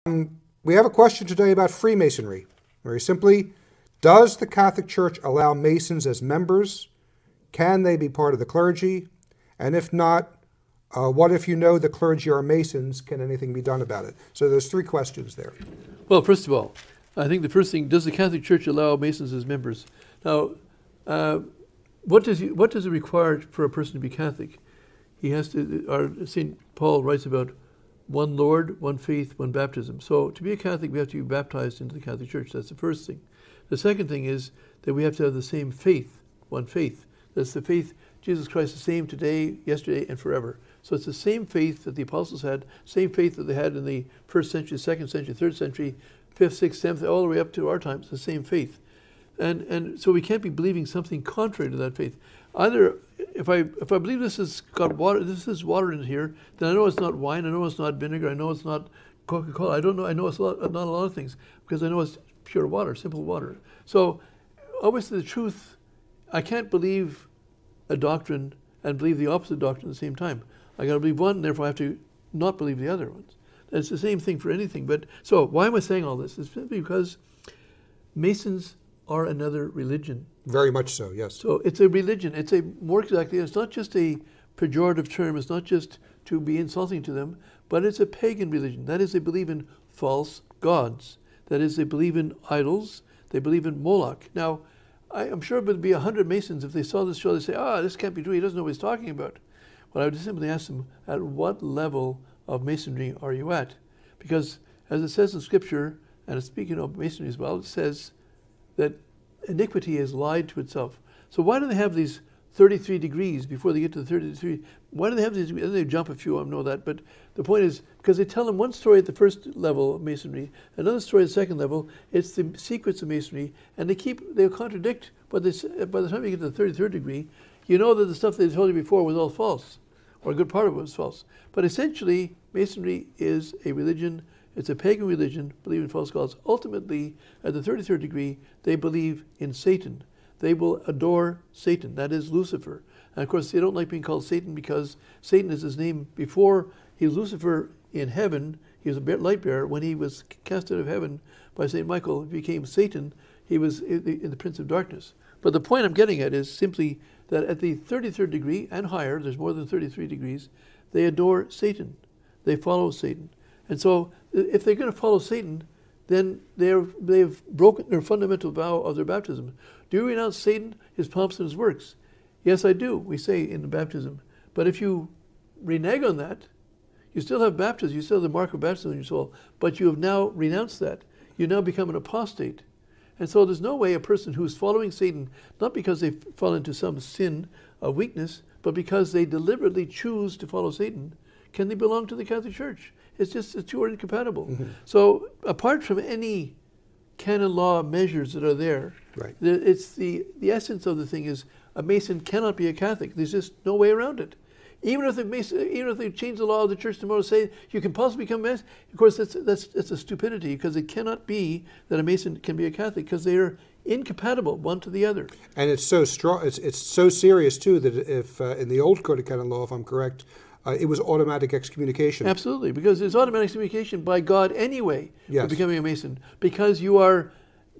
We have a question today about Freemasonry. Very simply, does the Catholic Church allow Masons as members? Can they be part of the clergy? And if not, what if you know the clergy are Masons? Can anything be done about it? So there's three questions there. Well, first of all, I think the first thing, does the Catholic Church allow Masons as members? Now, what does it require for a person to be Catholic? He has to, St. Paul writes about one Lord, one faith, one baptism. So to be a Catholic, we have to be baptized into the Catholic Church. That's the first thing. The second thing is that we have to have the same faith, one faith. That's the faith, Jesus Christ, the same today, yesterday, and forever. So it's the same faith that the apostles had, same faith that they had in the 1st century, 2nd century, 3rd century, 5th, 6th, 7th, all the way up to our time. It's the same faith. And so we can't be believing something contrary to that faith. Either if I believe this has got water, this is water in here, then I know it's not wine, I know it's not vinegar, I know it's not Coca-Cola. I don't know, I know it's not a lot of things because I know it's pure water, simple water. So obviously the truth, I can't believe a doctrine and believe the opposite doctrine at the same time. I got to believe one, therefore I have to not believe the other ones. It's the same thing for anything. But so why am I saying all this? It's simply because Masons are another religion. Very much so, yes. So it's a religion. It's a more exactly, it's not just a pejorative term. It's not just to be insulting to them, but it's a pagan religion. That is, they believe in false gods. That is, they believe in idols. They believe in Moloch. Now, I'm sure it would be 100 Masons if they saw this show. They say, this can't be true. He doesn't know what he's talking about. Well, I would just simply ask them, at what level of Masonry are you at? Because as it says in Scripture, and speaking of Masonry as well, it says that iniquity has lied to itself. So why do they have these 33 degrees before they get to the 33? Why do they have these? They jump a few, I know that. But the point is, because they tell them one story at the first level of Masonry, another story at the second level, it's the secrets of Masonry, and they'll contradict, but by the time you get to the 33rd degree, you know that the stuff they told you before was all false, or a good part of it was false. But essentially, Masonry is a religion. It's a pagan religion, believing in false gods. Ultimately, at the 33rd degree, they believe in Satan. They will adore Satan. That is Lucifer. And of course, they don't like being called Satan because Satan is his name. Before he was Lucifer in heaven, he was a light bearer. When he was cast out of heaven by St. Michael, he became Satan. He was in the Prince of Darkness. But the point I'm getting at is simply that at the 33rd degree and higher, there's more than 33 degrees, they adore Satan. They follow Satan. And so if they're going to follow Satan, then they've broken their fundamental vow of their baptism. Do you renounce Satan, his pomps, and his works? Yes, I do, we say in the baptism. But if you renege on that, you still have baptism, you still have the mark of baptism in your soul, but you have now renounced that. You now become an apostate. And so there's no way a person who's following Satan, not because they've fallen into some sin of weakness, but because they deliberately choose to follow Satan, can they belong to the Catholic Church? It's just the two are incompatible. Mm-hmm. So apart from any canon law measures that are there, right, it's the essence of the thing is a Mason cannot be a Catholic. There's just no way around it. Even if they change the law of the Church tomorrow to say you can possibly become a Mason, of course that's a stupidity, because it cannot be that a Mason can be a Catholic, because they are incompatible one to the other. And it's so strong. It's so serious too that if in the old Code of Canon Law, if I'm correct, it was automatic excommunication. Absolutely, because it's automatic excommunication by God anyway, yes, for becoming a Mason, because you are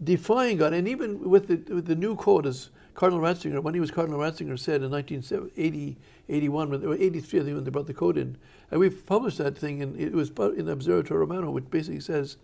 defying God. And even with the new code, as Cardinal Ratzinger, when he was Cardinal Ratzinger, said in 1980, 81, or 83, I think, when they brought the code in, and we've published that thing, and it was in the Observatory Romano, which basically says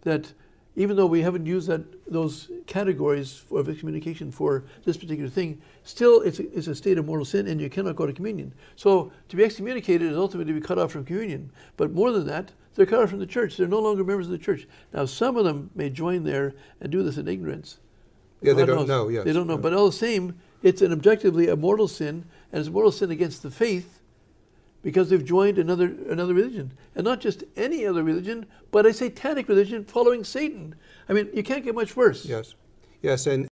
that even though we haven't used those categories of excommunication for this particular thing, still it's a state of mortal sin, and you cannot go to communion. So to be excommunicated is ultimately to be cut off from communion. But more than that, they're cut off from the church. They're no longer members of the church. Now, some of them may join there and do this in ignorance. Yeah, they don't know, yes. They don't know. But all the same, it's an objectively a mortal sin, and it's a mortal sin against the faith, because they've joined another religion. And not just any other religion, but a satanic religion following Satan. I mean, you can't get much worse. Yes. Yes, and